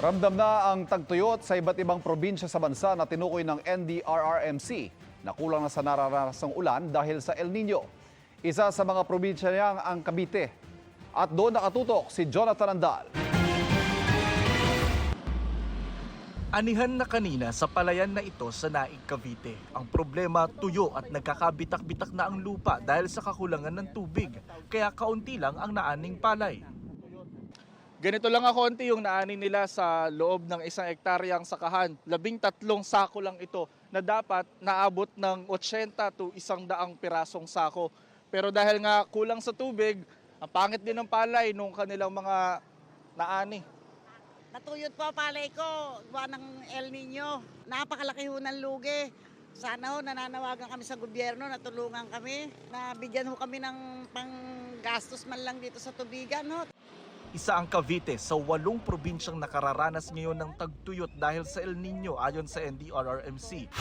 Ramdam na ang tagtuyot sa iba't ibang probinsya sa bansa na tinukoy ng NDRRMC na kulang na sa nararanasang ulan dahil sa El Nino. Isa sa mga probinsya niyang ang Cavite. At doon nakatutok si Jonathan Andal. Anihan na kanina sa palayan na ito sa Naig, Cavite. Ang problema, tuyo at nagkakabitak-bitak na ang lupa dahil sa kakulangan ng tubig. Kaya kaunti lang ang naaning palay. Ganito lang kaunti yung naanin nila sa loob ng 1 hektaryang sakahan. 13 sako lang ito na dapat naabot ng 80 to 100 pirasong sako. Pero dahil nga kulang sa tubig, ang pangit din ng palay nung kanilang mga naani. Natuyot po palay ko, gawa ng El Nino. Napakalaki ho ng lugi. Sana ho nananawagan kami sa gobyerno na tulungan kami. Nabigyan ho kami ng panggastos man lang dito sa tubigan ho. Isa ang Cavite sa 8 probinsyang nakararanas ngayon ng tagtuyot dahil sa El Nino ayon sa NDRRMC.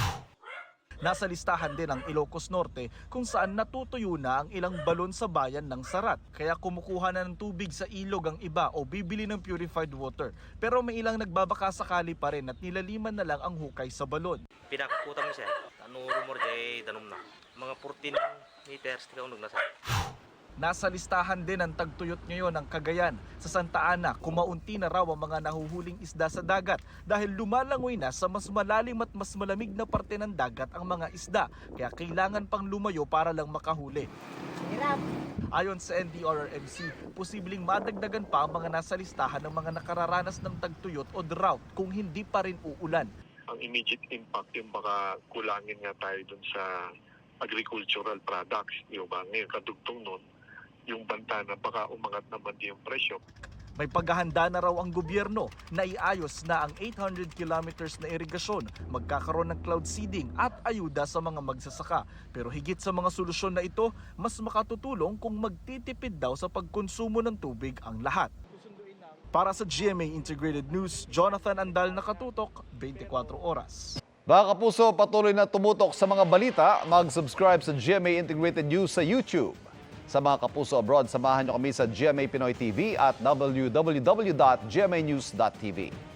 Nasa listahan din ang Ilocos Norte kung saan natutuyo na ang ilang balon sa bayan ng Sarat. Kaya kumukuha na ng tubig sa ilog ang iba o bibili ng purified water. Pero may ilang nagbabaka sakali pa rin at nilaliman na lang ang hukay sa balon. Pinakakutan mo siya. Ano rumor jay danom na. Mga 14 meters tika unog na sa. Nasa listahan din ang tagtuyot ngayon ng Cagayan. Sa Santa Ana, kumaunti na raw ang mga nahuhuling isda sa dagat dahil lumalangoy na sa mas malalim at mas malamig na parte ng dagat ang mga isda. Kaya kailangan pang lumayo para lang makahuli. Ayon sa NDRRMC, posibleng madagdagan pa ang mga nasa listahan ng mga nakararanas ng tagtuyot o drought kung hindi pa rin uulan. Ang immediate impact yung baka kulangin nga tayo dun sa agricultural products. Yung ba ngayon kadugtong nun, yung banta na baka umangat naman din yung presyo. May paghahanda na raw ang gobyerno na iayos na ang 800 kilometers na irigasyon, magkakaroon ng cloud seeding at ayuda sa mga magsasaka. Pero higit sa mga solusyon na ito, mas makatutulong kung magtitipid daw sa pagkonsumo ng tubig ang lahat. Para sa GMA Integrated News, Jonathan Andal, nakatutok, 24 oras. Mga kapuso, patuloy na tumutok sa mga balita. Mag-subscribe sa GMA Integrated News sa YouTube. Sa mga kapuso abroad, samahan niyo kami sa GMA Pinoy TV at www.gmanews.tv.